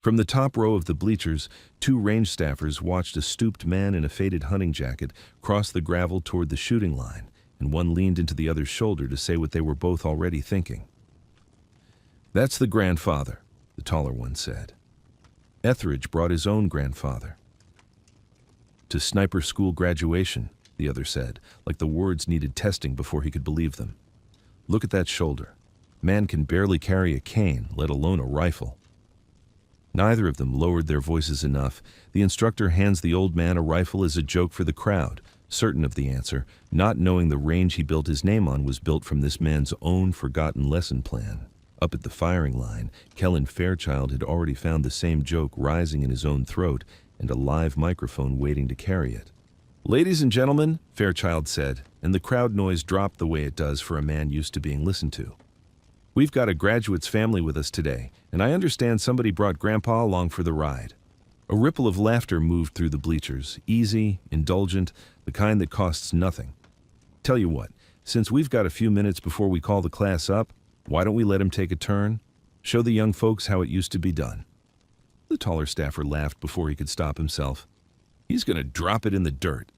From the top row of the bleachers, two range staffers watched a stooped man in a faded hunting jacket cross the gravel toward the shooting line, and one leaned into the other's shoulder to say what they were both already thinking. "That's the grandfather," the taller one said. "Etheridge brought his own grandfather." "To sniper school graduation," the other said, like the words needed testing before he could believe them. "Look at that shoulder. Man can barely carry a cane, let alone a rifle." Neither of them lowered their voices enough. The instructor hands the old man a rifle as a joke for the crowd, certain of the answer, not knowing the range he built his name on was built from this man's own forgotten lesson plan. Up at the firing line, Kellen Fairchild had already found the same joke rising in his own throat and a live microphone waiting to carry it. "Ladies and gentlemen," Fairchild said, and the crowd noise dropped the way it does for a man used to being listened to. "We've got a graduate's family with us today, and I understand somebody brought Grandpa along for the ride." A ripple of laughter moved through the bleachers, easy, indulgent, the kind that costs nothing. "Tell you what, since we've got a few minutes before we call the class up, why don't we let him take a turn? Show the young folks how it used to be done." The taller staffer laughed before he could stop himself. "He's going to drop it in the dirt.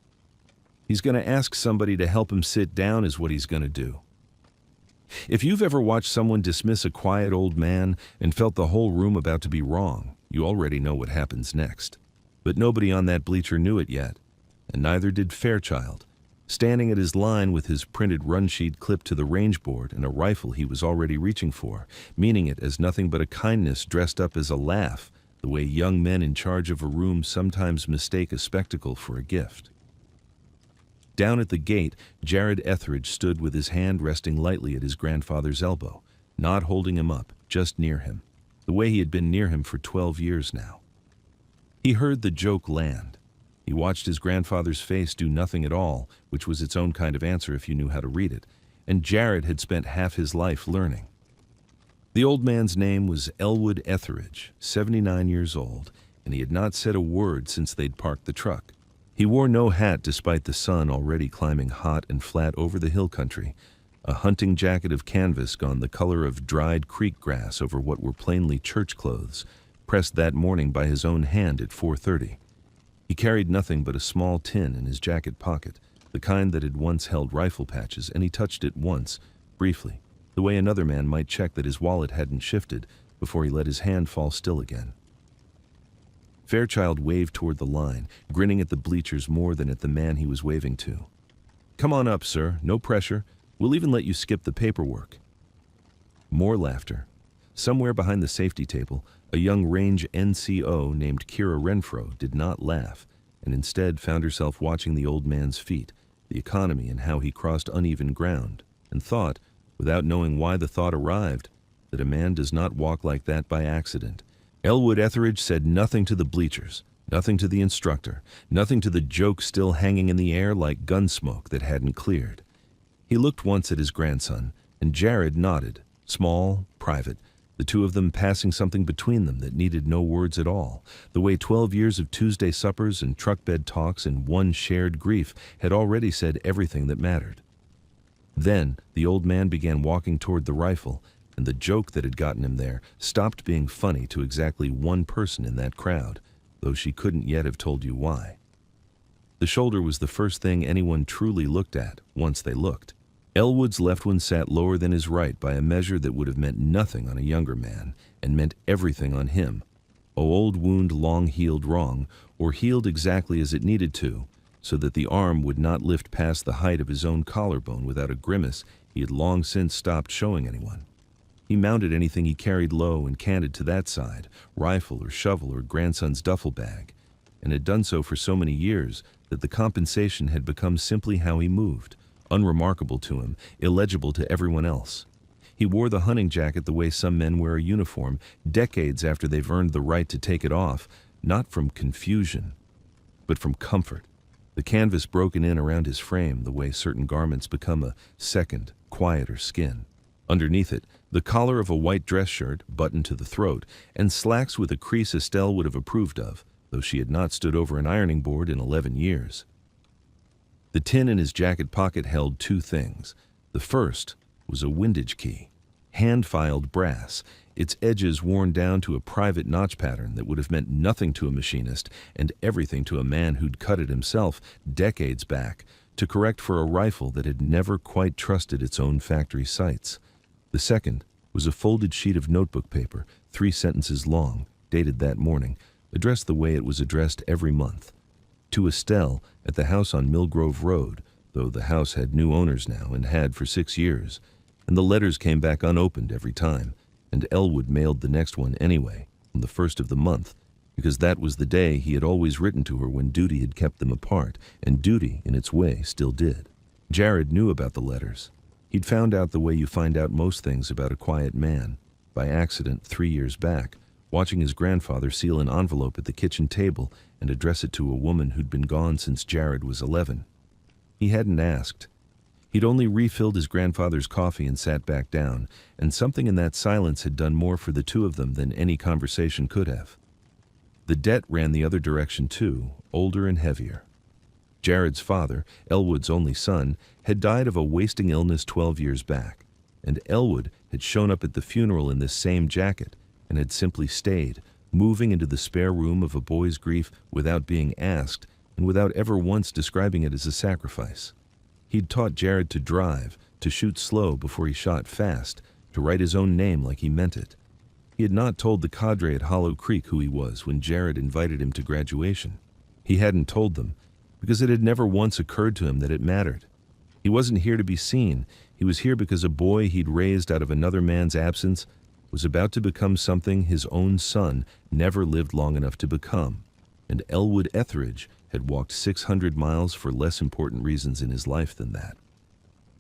He's going to ask somebody to help him sit down is what he's going to do." If you've ever watched someone dismiss a quiet old man and felt the whole room about to be wrong, you already know what happens next. But nobody on that bleacher knew it yet, and neither did Fairchild. Standing at his line with his printed run sheet clipped to the range board and a rifle he was already reaching for, meaning it as nothing but a kindness dressed up as a laugh, the way young men in charge of a room sometimes mistake a spectacle for a gift. Down at the gate, Jared Etheridge stood with his hand resting lightly at his grandfather's elbow, not holding him up, just near him, the way he had been near him for 12 years now. He heard the joke land. He watched his grandfather's face do nothing at all, which was its own kind of answer if you knew how to read it, and Jared had spent half his life learning. The old man's name was Elwood Etheridge, 79 years old, and he had not said a word since they'd parked the truck. He wore no hat despite the sun already climbing hot and flat over the hill country, a hunting jacket of canvas gone the color of dried creek grass over what were plainly church clothes, pressed that morning by his own hand at 4:30. He carried nothing but a small tin in his jacket pocket, the kind that had once held rifle patches, and he touched it once, briefly, the way another man might check that his wallet hadn't shifted before he let his hand fall still again. Fairchild waved toward the line, grinning at the bleachers more than at the man he was waving to. "Come on up, sir. No pressure. We'll even let you skip the paperwork." More laughter. Somewhere behind the safety table, a young range NCO named Kira Renfro did not laugh, and instead found herself watching the old man's feet, the economy and how he crossed uneven ground, and thought, without knowing why the thought arrived, that a man does not walk like that by accident. Elwood Etheridge said nothing to the bleachers, nothing to the instructor, nothing to the joke still hanging in the air like gun smoke that hadn't cleared. He looked once at his grandson, and Jared nodded, small, private, the two of them passing something between them that needed no words at all, the way 12 years of Tuesday suppers and truck bed talks and one shared grief had already said everything that mattered. Then the old man began walking toward the rifle, and the joke that had gotten him there stopped being funny to exactly one person in that crowd, though she couldn't yet have told you why. The shoulder was the first thing anyone truly looked at, once they looked. Elwood's left one sat lower than his right by a measure that would have meant nothing on a younger man, and meant everything on him. A old wound long healed wrong, or healed exactly as it needed to, so that the arm would not lift past the height of his own collarbone without a grimace he had long since stopped showing anyone. He mounted anything he carried low and canted to that side, rifle or shovel or grandson's duffel bag, and had done so for so many years that the compensation had become simply how he moved, unremarkable to him, illegible to everyone else. He wore the hunting jacket the way some men wear a uniform, decades after they've earned the right to take it off, not from confusion, but from comfort. The canvas broken in around his frame the way certain garments become a second, quieter skin. Underneath it, the collar of a white dress shirt, buttoned to the throat, and slacks with a crease Estelle would have approved of, though she had not stood over an ironing board in 11 years. The tin in his jacket pocket held two things. The first was a windage key, hand-filed brass, its edges worn down to a private notch pattern that would have meant nothing to a machinist and everything to a man who'd cut it himself decades back to correct for a rifle that had never quite trusted its own factory sights. The second was a folded sheet of notebook paper, 3 sentences long, dated that morning, addressed the way it was addressed every month. To Estelle at the house on Millgrove Road, though the house had new owners now and had for 6 years, and the letters came back unopened every time, and Elwood mailed the next one anyway, on the 1st of the month, because that was the day he had always written to her when duty had kept them apart, and duty, in its way, still did. Jared knew about the letters. He'd found out the way you find out most things about a quiet man, by accident 3 years back, watching his grandfather seal an envelope at the kitchen table and address it to a woman who'd been gone since Jared was 11. He hadn't asked. He'd only refilled his grandfather's coffee and sat back down, and something in that silence had done more for the two of them than any conversation could have. The debt ran the other direction too, older and heavier. Jared's father, Elwood's only son, had died of a wasting illness 12 years back, and Elwood had shown up at the funeral in this same jacket and had simply stayed, moving into the spare room of a boy's grief without being asked and without ever once describing it as a sacrifice. He'd taught Jared to drive, to shoot slow before he shot fast, to write his own name like he meant it. He had not told the cadre at Hollow Creek who he was when Jared invited him to graduation. He hadn't told them, because it had never once occurred to him that it mattered. He wasn't here to be seen. He was here because a boy he'd raised out of another man's absence was about to become something his own son never lived long enough to become, and Elwood Etheridge had walked 600 miles for less important reasons in his life than that.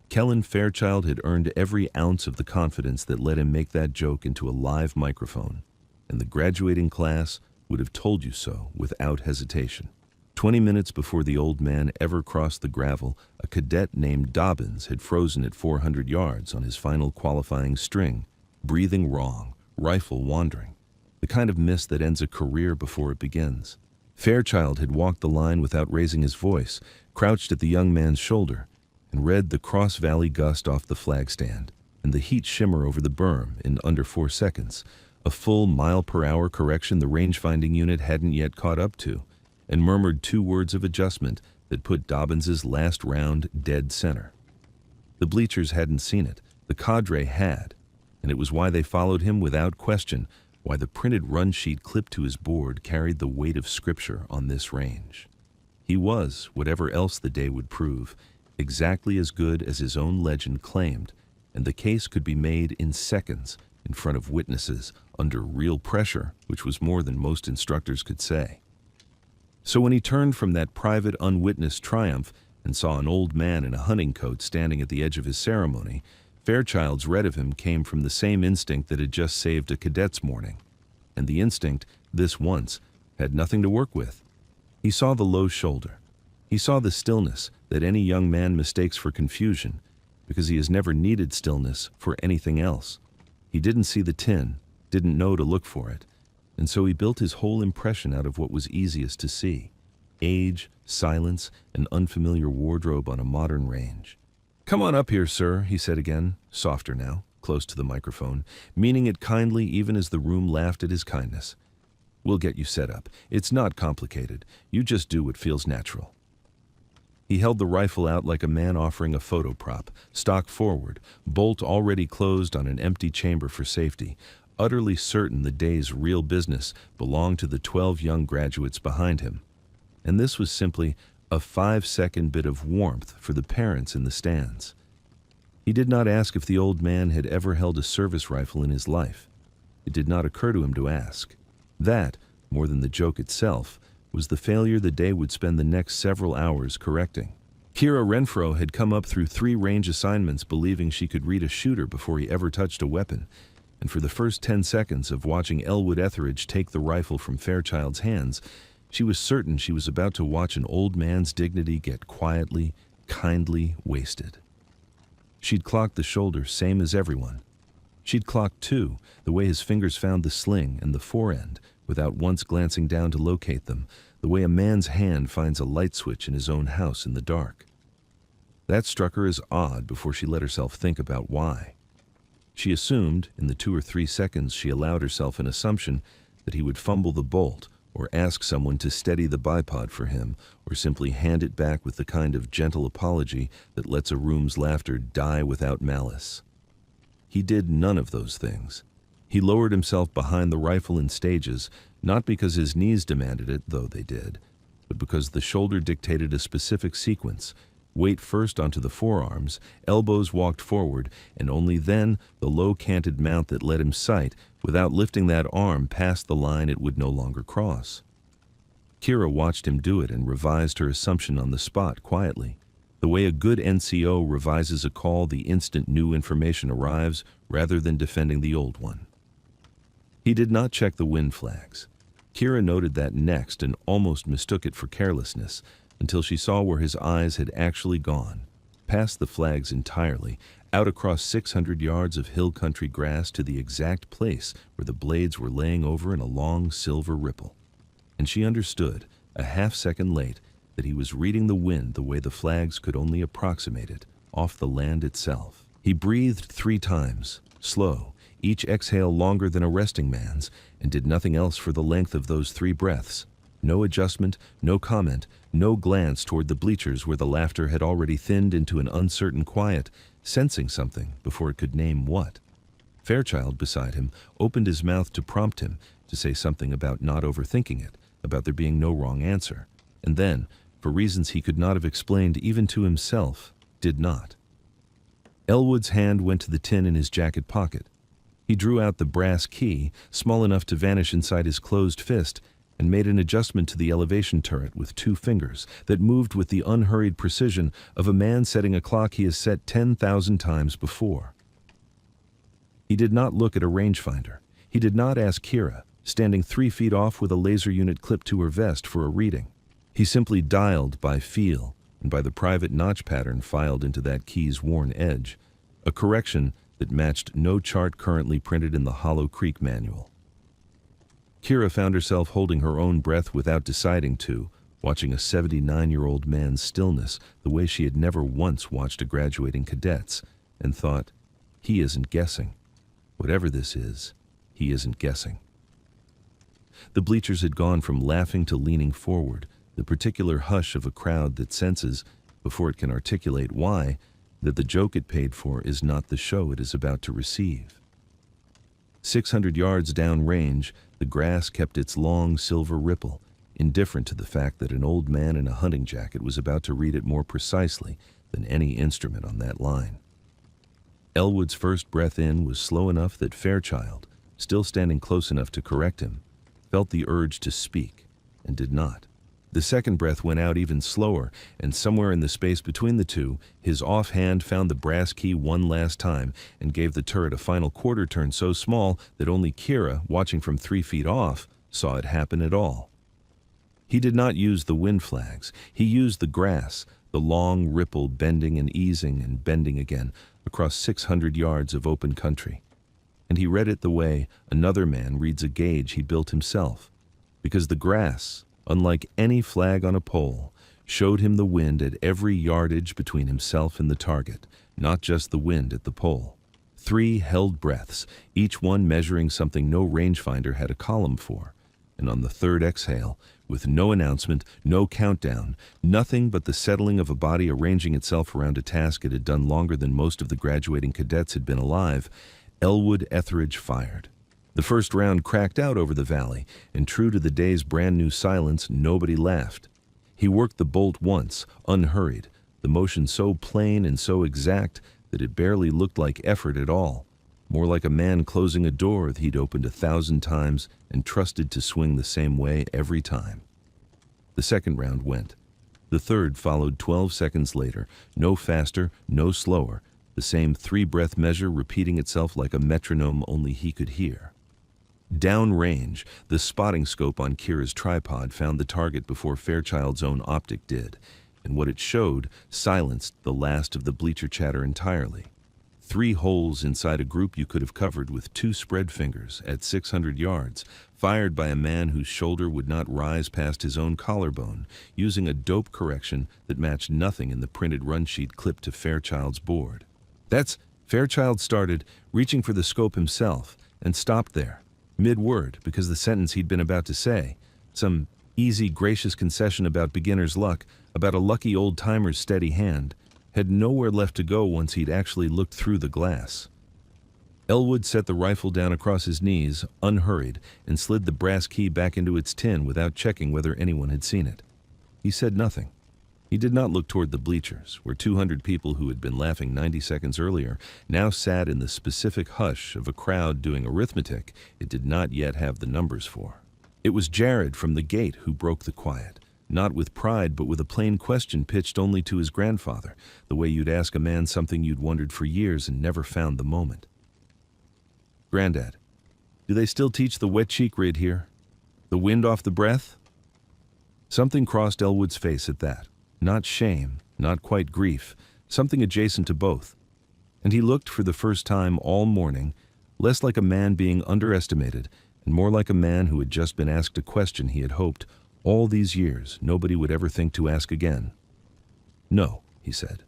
Kellen Fairchild had earned every ounce of the confidence that let him make that joke into a live microphone, and the graduating class would have told you so without hesitation. 20 minutes before the old man ever crossed the gravel, a cadet named Dobbins had frozen at 400 yards on his final qualifying string, breathing wrong, rifle wandering, the kind of miss that ends a career before it begins. Fairchild had walked the line without raising his voice, crouched at the young man's shoulder, and read the Cross Valley gust off the flagstand and the heat shimmer over the berm in under 4 seconds, a full mile-per-hour correction the range-finding unit hadn't yet caught up to, and murmured 2 words of adjustment that put Dobbins's last round dead center. The bleachers hadn't seen it, the cadre had, and it was why they followed him without question, why the printed run sheet clipped to his board carried the weight of scripture on this range. He was, whatever else the day would prove, exactly as good as his own legend claimed, and the case could be made in seconds in front of witnesses under real pressure, which was more than most instructors could say. So when he turned from that private, unwitnessed triumph and saw an old man in a hunting coat standing at the edge of his ceremony, Fairchild's read of him came from the same instinct that had just saved a cadet's morning. And the instinct, this once, had nothing to work with. He saw the low shoulder. He saw the stillness that any young man mistakes for confusion, because he has never needed stillness for anything else. He didn't see the tin, didn't know to look for it, and so he built his whole impression out of what was easiest to see: age, silence, an unfamiliar wardrobe on a modern range. "Come on up here, sir," he said again, softer now, close to the microphone, meaning it kindly even as the room laughed at his kindness. "We'll get you set up. It's not complicated. You just do what feels natural." He held the rifle out like a man offering a photo prop, stock forward, bolt already closed on an empty chamber for safety, utterly certain the day's real business belonged to the 12 young graduates behind him. And this was simply a 5-second bit of warmth for the parents in the stands. He did not ask if the old man had ever held a service rifle in his life. It did not occur to him to ask. That, more than the joke itself, was the failure the day would spend the next several hours correcting. Kira Renfro had come up through 3 range assignments believing she could read a shooter before he ever touched a weapon, and for the first 10 seconds of watching Elwood Etheridge take the rifle from Fairchild's hands, she was certain she was about to watch an old man's dignity get quietly, kindly wasted. She'd clocked the shoulder same as everyone. She'd clocked, too, the way his fingers found the sling and the forend without once glancing down to locate them, the way a man's hand finds a light switch in his own house in the dark. That struck her as odd before she let herself think about why. She assumed, in the 2 or 3 seconds she allowed herself an assumption, that he would fumble the bolt, or ask someone to steady the bipod for him, or simply hand it back with the kind of gentle apology that lets a room's laughter die without malice. He did none of those things. He lowered himself behind the rifle in stages, not because his knees demanded it, though they did, but because the shoulder dictated a specific sequence. Weight first onto the forearms, elbows walked forward, and only then the low-canted mount that let him sight, without lifting that arm past the line it would no longer cross. Kira watched him do it and revised her assumption on the spot quietly, the way a good NCO revises a call the instant new information arrives rather than defending the old one. He did not check the wind flags. Kira noted that next and almost mistook it for carelessness, until she saw where his eyes had actually gone, past the flags entirely, out across 600 yards of hill country grass to the exact place where the blades were laying over in a long silver ripple. And she understood, a half-second late, that he was reading the wind the way the flags could only approximate it, off the land itself. He breathed 3 times, slow, each exhale longer than a resting man's, and did nothing else for the length of those 3 breaths. No adjustment, no comment, no glance toward the bleachers where the laughter had already thinned into an uncertain quiet, sensing something before it could name what. Fairchild, beside him, opened his mouth to prompt him, to say something about not overthinking it, about there being no wrong answer, and then, for reasons he could not have explained even to himself, did not. Elwood's hand went to the tin in his jacket pocket. He drew out the brass key, small enough to vanish inside his closed fist, and made an adjustment to the elevation turret with 2 fingers that moved with the unhurried precision of a man setting a clock he has set 10,000 times before. He did not look at a rangefinder. He did not ask Kira, standing 3 feet off with a laser unit clipped to her vest, for a reading. He simply dialed by feel and by the private notch pattern filed into that key's worn edge, a correction that matched no chart currently printed in the Hollow Creek manual. Kira found herself holding her own breath without deciding to, watching a 79-year-old man's stillness the way she had never once watched a graduating cadet's, and thought, he isn't guessing. Whatever this is, he isn't guessing. The bleachers had gone from laughing to leaning forward, the particular hush of a crowd that senses, before it can articulate why, that the joke it paid for is not the show it is about to receive. 600 yards down range, the grass kept its long silver ripple, indifferent to the fact that an old man in a hunting jacket was about to read it more precisely than any instrument on that line. Elwood's first breath in was slow enough that Fairchild, still standing close enough to correct him, felt the urge to speak, and did not. The second breath went out even slower, and somewhere in the space between the two, his offhand found the brass key one last time and gave the turret a final quarter turn so small that only Kira, watching from 3 feet off, saw it happen at all. He did not use the wind flags. He used the grass, the long ripple bending and easing and bending again across 600 yards of open country. And he read it the way another man reads a gauge he built himself, because the grass, unlike any flag on a pole, showed him the wind at every yardage between himself and the target, not just the wind at the pole. 3 held breaths, each one measuring something no rangefinder had a column for, and on the 3rd exhale, with no announcement, no countdown, nothing but the settling of a body arranging itself around a task it had done longer than most of the graduating cadets had been alive, Elwood Etheridge fired. The first round cracked out over the valley, and true to the day's brand-new silence, nobody laughed. He worked the bolt once, unhurried, the motion so plain and so exact that it barely looked like effort at all, more like a man closing a door that he'd opened 1,000 times and trusted to swing the same way every time. The second round went. The third followed 12 seconds later, no faster, no slower, the same 3-breath measure repeating itself like a metronome only he could hear. Downrange, the spotting scope on Kira's tripod found the target before Fairchild's own optic did, and what it showed silenced the last of the bleacher chatter entirely. 3 holes inside a group you could have covered with 2 spread fingers at 600 yards, fired by a man whose shoulder would not rise past his own collarbone, using a dope correction that matched nothing in the printed run sheet clipped to Fairchild's board. Fairchild started, reaching for the scope himself, and stopped there, mid-word, because the sentence he'd been about to say, some easy, gracious concession about beginner's luck, about a lucky old-timer's steady hand, had nowhere left to go once he'd actually looked through the glass. Elwood set the rifle down across his knees, unhurried, and slid the brass key back into its tin without checking whether anyone had seen it. He said nothing. He did not look toward the bleachers, where 200 people who had been laughing 90 seconds earlier now sat in the specific hush of a crowd doing arithmetic it did not yet have the numbers for. It was Jared from the gate who broke the quiet, not with pride but with a plain question pitched only to his grandfather, the way you'd ask a man something you'd wondered for years and never found the moment. "Granddad, do they still teach the wet cheek rid here? The wind off the breath?" Something crossed Elwood's face at that. Not shame, not quite grief, something adjacent to both. And he looked for the first time all morning, less like a man being underestimated and more like a man who had just been asked a question he had hoped, all these years, nobody would ever think to ask again. "No," he said.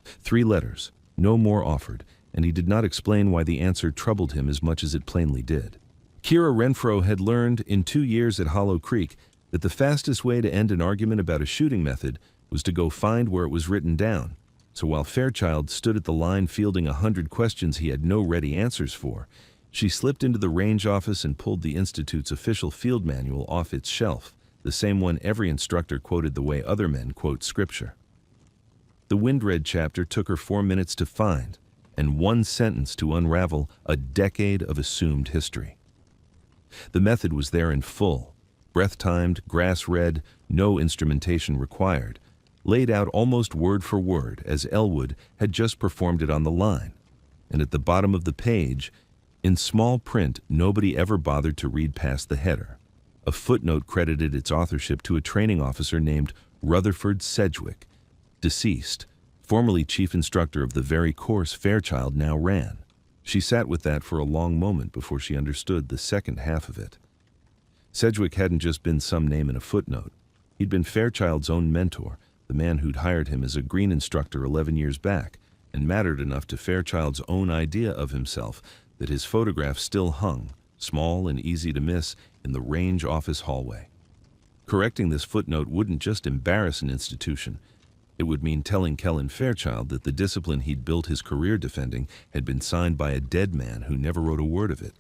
3 letters, no more offered, and he did not explain why the answer troubled him as much as it plainly did. Kira Renfro had learned in 2 years at Hollow Creek that the fastest way to end an argument about a shooting method was to go find where it was written down. So while Fairchild stood at the line fielding 100 questions he had no ready answers for, she slipped into the range office and pulled the Institute's official field manual off its shelf, the same one every instructor quoted the way other men quote scripture. The wind-read chapter took her 4 minutes to find, and 1 sentence to unravel a decade of assumed history. The method was there in full, breath-timed, grass-read, no instrumentation required, laid out almost word for word as Elwood had just performed it on the line. And at the bottom of the page, in small print nobody ever bothered to read past the header, a footnote credited its authorship to a training officer named Rutherford Sedgwick, deceased, formerly chief instructor of the very course Fairchild now ran. She sat with that for a long moment before she understood the second half of it. Sedgwick hadn't just been some name in a footnote. He'd been Fairchild's own mentor, the man who'd hired him as a green instructor 11 years back, and mattered enough to Fairchild's own idea of himself that his photograph still hung, small and easy to miss, in the range office hallway. Correcting this footnote wouldn't just embarrass an institution. It would mean telling Kellen Fairchild that the discipline he'd built his career defending had been signed by a dead man who never wrote a word of it.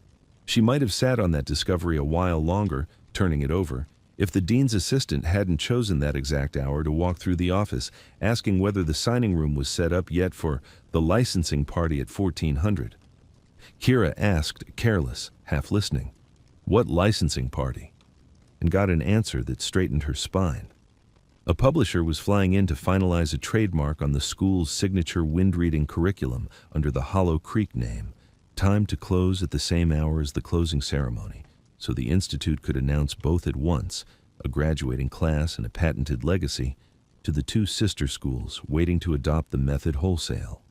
She might have sat on that discovery a while longer, turning it over, if the dean's assistant hadn't chosen that exact hour to walk through the office, asking whether the signing room was set up yet for the licensing party at 1400. Kira asked, careless, half listening, "What licensing party?" and got an answer that straightened her spine. A publisher was flying in to finalize a trademark on the school's signature wind-reading curriculum under the Hollow Creek name, timed to close at the same hour as the closing ceremony, so the Institute could announce both at once, a graduating class and a patented legacy, to the 2 sister schools waiting to adopt the method wholesale.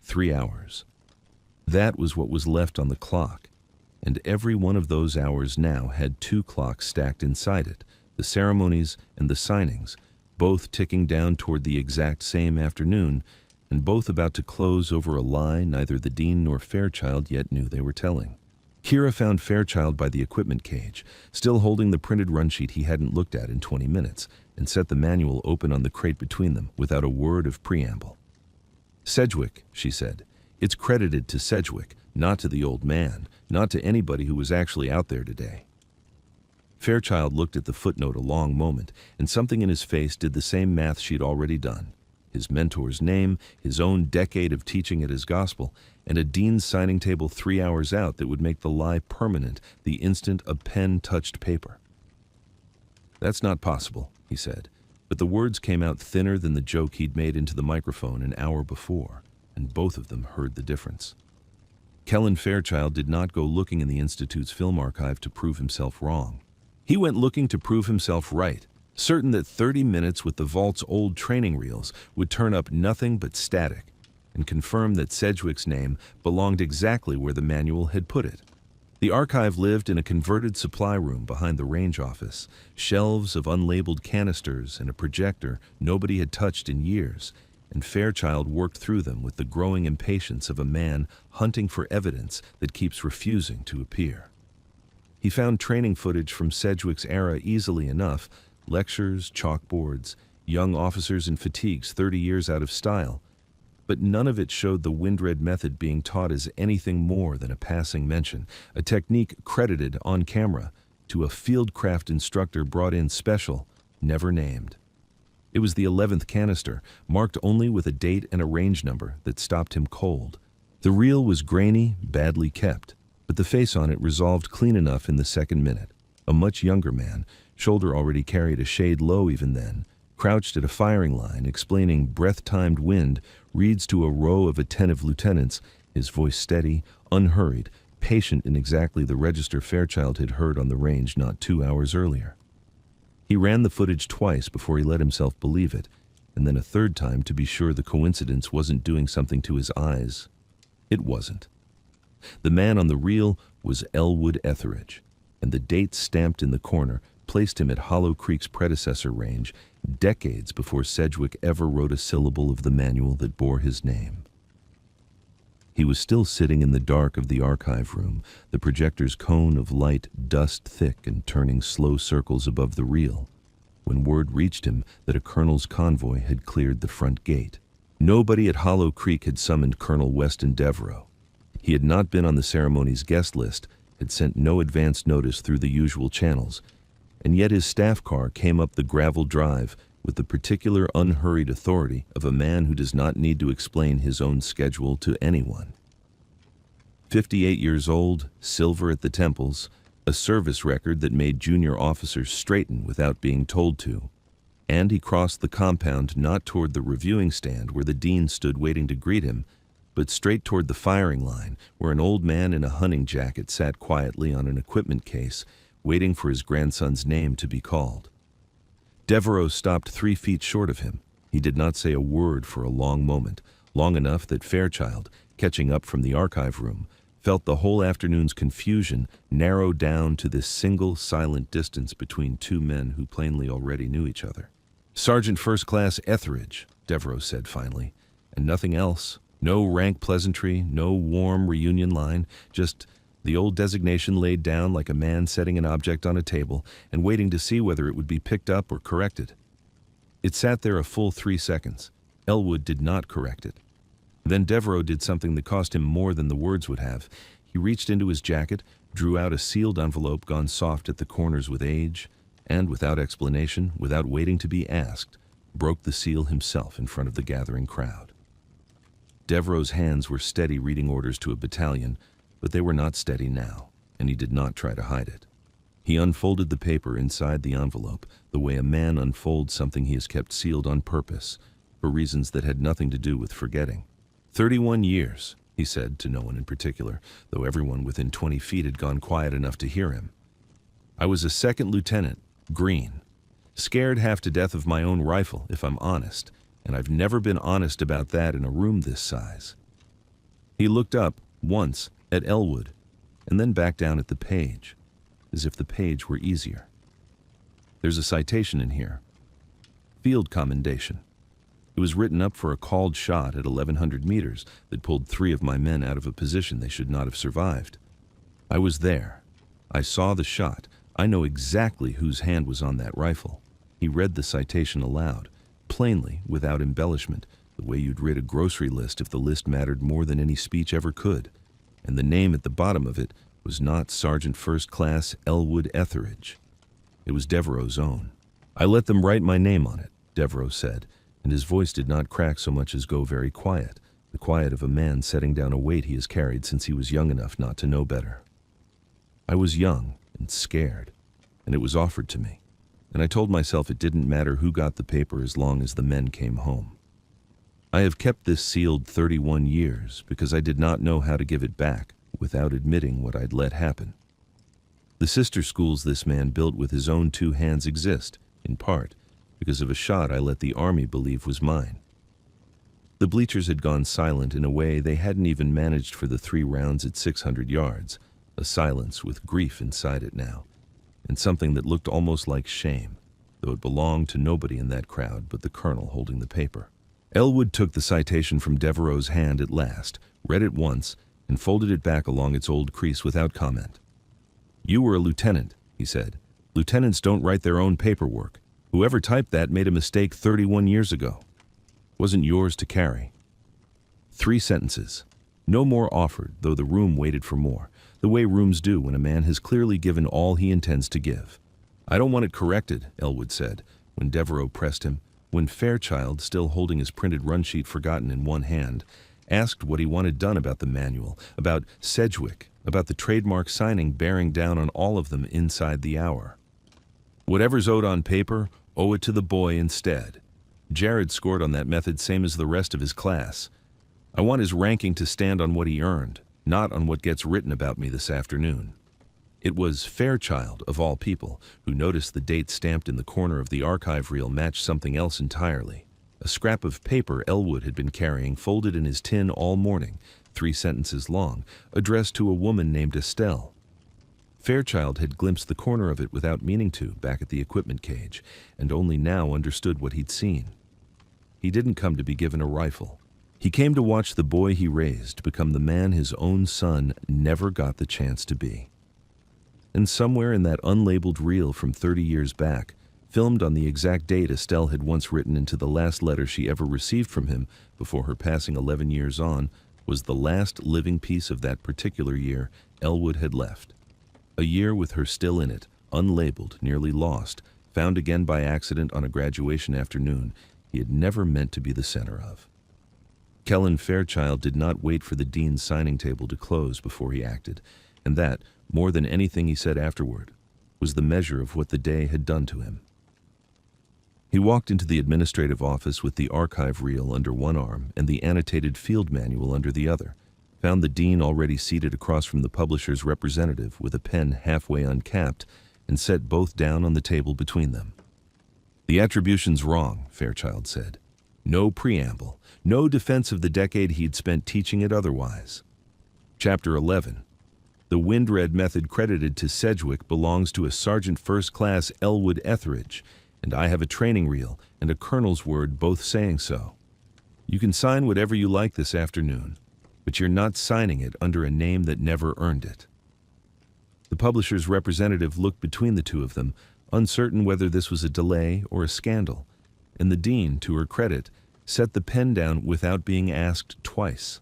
3 hours. That was what was left on the clock, and every one of those hours now had 2 clocks stacked inside it, the ceremonies and the signings, both ticking down toward the exact same afternoon, and both about to close over a lie neither the dean nor Fairchild yet knew they were telling. Kira found Fairchild by the equipment cage, still holding the printed run sheet he hadn't looked at in 20 minutes, and set the manual open on the crate between them without a word of preamble. "Sedgwick," she said. "It's credited to Sedgwick, not to the old man, not to anybody who was actually out there today." Fairchild looked at the footnote a long moment, and something in his face did the same math she'd already done. His mentor's name, his own decade of teaching at his gospel, and a dean's signing table 3 hours out that would make the lie permanent the instant a pen touched paper. "That's not possible," he said, but the words came out thinner than the joke he'd made into the microphone an hour before, and both of them heard the difference. Kellen Fairchild did not go looking in the Institute's film archive to prove himself wrong. He went looking to prove himself right, certain that 30 minutes with the vault's old training reels would turn up nothing but static, and confirm that Sedgwick's name belonged exactly where the manual had put it. The archive lived in a converted supply room behind the range office, shelves of unlabeled canisters and a projector nobody had touched in years, and Fairchild worked through them with the growing impatience of a man hunting for evidence that keeps refusing to appear. He found training footage from Sedgwick's era easily enough: lectures, chalkboards, young officers in fatigues 30 years out of style, but none of it showed the Windred method being taught as anything more than a passing mention, a technique credited on camera to a fieldcraft instructor brought in special, never named. It was the 11th canister, marked only with a date and a range number, that stopped him cold. The reel was grainy, badly kept, but the face on it resolved clean enough in the second minute. A much younger man, shoulder already carried a shade low even then, crouched at a firing line, explaining breath-timed wind reads to a row of attentive lieutenants, his voice steady, unhurried, patient in exactly the register Fairchild had heard on the range not 2 hours earlier. He ran the footage twice before he let himself believe it, and then a third time to be sure the coincidence wasn't doing something to his eyes. It wasn't. The man on the reel was Elwood Etheridge, and the date stamped in the corner placed him at Hollow Creek's predecessor range, decades before Sedgwick ever wrote a syllable of the manual that bore his name. He was still sitting in the dark of the archive room, the projector's cone of light dust thick and turning slow circles above the reel, when word reached him that a colonel's convoy had cleared the front gate. Nobody at Hollow Creek had summoned Colonel Weston Devereaux. He had not been on the ceremony's guest list, had sent no advance notice through the usual channels, and yet his staff car came up the gravel drive with the particular unhurried authority of a man who does not need to explain his own schedule to anyone. 58 years old, silver at the temples, a service record that made junior officers straighten without being told to, and he crossed the compound not toward the reviewing stand where the dean stood waiting to greet him, but straight toward the firing line where an old man in a hunting jacket sat quietly on an equipment case, waiting for his grandson's name to be called. Devereaux stopped 3 feet short of him. He did not say a word for a long moment, long enough that Fairchild, catching up from the archive room, felt the whole afternoon's confusion narrow down to this single silent distance between two men who plainly already knew each other. "Sergeant First Class Etheridge," Devereaux said finally, and nothing else. No rank pleasantry, no warm reunion line, just the old designation laid down like a man setting an object on a table and waiting to see whether it would be picked up or corrected. It sat there a full 3 seconds. Elwood did not correct it. Then Devereaux did something that cost him more than the words would have. He reached into his jacket, drew out a sealed envelope gone soft at the corners with age, and without explanation, without waiting to be asked, broke the seal himself in front of the gathering crowd. Devereaux's hands were steady reading orders to a battalion, but they were not steady now, and he did not try to hide it. He unfolded the paper inside the envelope the way a man unfolds something he has kept sealed on purpose, for reasons that had nothing to do with forgetting. 31 years, he said to no one in particular, though everyone within 20 feet had gone quiet enough to hear him. I was a second lieutenant, Green. Scared half to death of my own rifle, if I'm honest, and I've never been honest about that in a room this size. He looked up, once, at Elwood, and then back down at the page, as if the page were easier. There's a citation in here. Field commendation. It was written up for a called shot at 1,100 meters that pulled 3 of my men out of a position they should not have survived. I was there. I saw the shot. I know exactly whose hand was on that rifle. He read the citation aloud, plainly, without embellishment, the way you'd read a grocery list if the list mattered more than any speech ever could. And the name at the bottom of it was not Sergeant First Class Elwood Etheridge. It was Devereaux's own. I let them write my name on it, Devereaux said, and his voice did not crack so much as go very quiet, the quiet of a man setting down a weight he has carried since he was young enough not to know better. I was young and scared, and it was offered to me, and I told myself it didn't matter who got the paper as long as the men came home. I have kept this sealed 31 years because I did not know how to give it back without admitting what I'd let happen. The sister schools this man built with his own 2 hands exist, in part, because of a shot I let the Army believe was mine. The bleachers had gone silent in a way they hadn't even managed for the 3 rounds at 600 yards, a silence with grief inside it now, and something that looked almost like shame, though it belonged to nobody in that crowd but the colonel holding the paper. Elwood took the citation from Devereaux's hand at last, read it once, and folded it back along its old crease without comment. "You were a lieutenant," he said. "Lieutenants don't write their own paperwork. Whoever typed that made a mistake 31 years ago. Wasn't yours to carry." 3 sentences. No more offered, though the room waited for more, the way rooms do when a man has clearly given all he intends to give. "I don't want it corrected," Elwood said, when Devereaux pressed him, when Fairchild, still holding his printed run sheet forgotten in one hand, asked what he wanted done about the manual, about Sedgwick, about the trademark signing bearing down on all of them inside the hour. "Whatever's owed on paper, owe it to the boy instead. Jared scored on that method same as the rest of his class. I want his ranking to stand on what he earned, not on what gets written about me this afternoon." It was Fairchild, of all people, who noticed the date stamped in the corner of the archive reel matched something else entirely. A scrap of paper Elwood had been carrying folded in his tin all morning, 3 sentences long, addressed to a woman named Estelle. Fairchild had glimpsed the corner of it without meaning to back at the equipment cage, and only now understood what he'd seen. He didn't come to be given a rifle. He came to watch the boy he raised become the man his own son never got the chance to be. And somewhere in that unlabeled reel from 30 years back, filmed on the exact date Estelle had once written into the last letter she ever received from him before her passing 11 years on, was the last living piece of that particular year Elwood had left. A year with her still in it, unlabeled, nearly lost, found again by accident on a graduation afternoon he had never meant to be the center of. Kellen Fairchild did not wait for the dean's signing table to close before he acted, and that, more than anything he said afterward, was the measure of what the day had done to him. He walked into the administrative office with the archive reel under one arm and the annotated field manual under the other, found the dean already seated across from the publisher's representative with a pen halfway uncapped, and set both down on the table between them. "The attribution's wrong," Fairchild said. No preamble, no defense of the decade he'd spent teaching it otherwise. Chapter 11. The wind-read method credited to Sedgwick belongs to a Sergeant First Class Elwood Etheridge, and I have a training reel and a colonel's word both saying so. You can sign whatever you like this afternoon, but you're not signing it under a name that never earned it. The publisher's representative looked between the two of them, uncertain whether this was a delay or a scandal, and the dean, to her credit, set the pen down without being asked twice.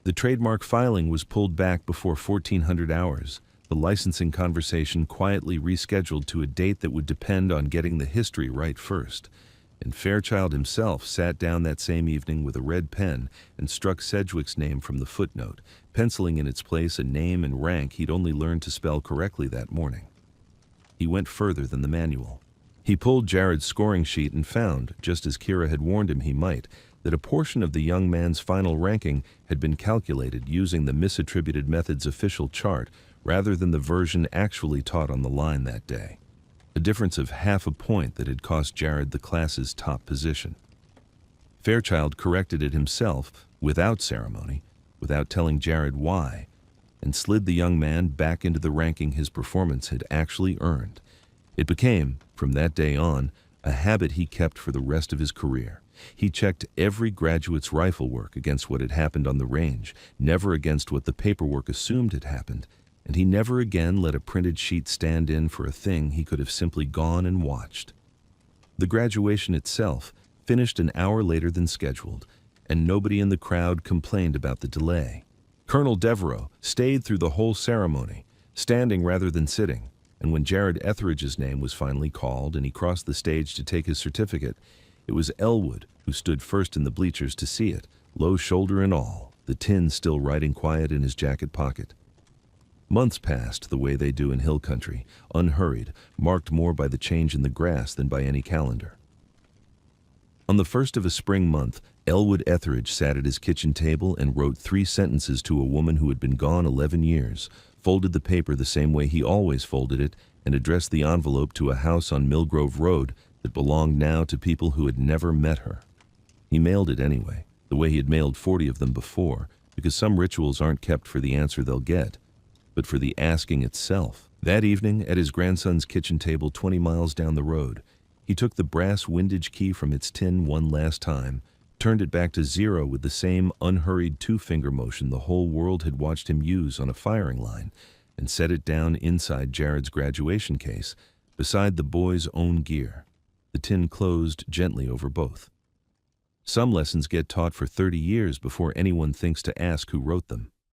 The trademark filing was pulled back before 1400 hours, the licensing conversation quietly rescheduled to a date that would depend on getting the history right first, and Fairchild himself sat down that same evening with a red pen and struck Sedgwick's name from the footnote, penciling in its place a name and rank he'd only learned to spell correctly that morning. He went further than the manual. He pulled Jared's scoring sheet and found, just as Kira had warned him he might, that a portion of the young man's final ranking had been calculated using the misattributed method's official chart rather than the version actually taught on the line that day. A difference of half a point that had cost Jared the class's top position. Fairchild corrected it himself, without ceremony, without telling Jared why, and slid the young man back into the ranking his performance had actually earned. It became, from that day on, a habit he kept for the rest of his career. He checked every graduate's rifle work against what had happened on the range, never against what the paperwork assumed had happened, and he never again let a printed sheet stand in for a thing he could have simply gone and watched. The graduation itself finished an hour later than scheduled, and nobody in the crowd complained about the delay. Colonel Devereaux stayed through the whole ceremony, standing rather than sitting, and when Jared Etheridge's name was finally called and he crossed the stage to take his certificate, it was Elwood who stood first in the bleachers to see it, low shoulder and all, the tin still riding quiet in his jacket pocket. Months passed the way they do in hill country, unhurried, marked more by the change in the grass than by any calendar. On the first of a spring month, Elwood Etheridge sat at his kitchen table and wrote 3 sentences to a woman who had been gone 11 years, folded the paper the same way he always folded it, and addressed the envelope to a house on Millgrove Road that belonged now to people who had never met her. He mailed it anyway, the way he had mailed 40 of them before, because some rituals aren't kept for the answer they'll get, but for the asking itself. That evening, at his grandson's kitchen table 20 miles down the road, He took the brass windage key from its tin one last time, turned it back to 0 with the same unhurried two-finger motion the whole world had watched him use on a firing line, and set it down inside Jared's graduation case, beside the boy's own gear. The tin closed gently over both. Some lessons get taught for 30 years before anyone thinks to ask who wrote them.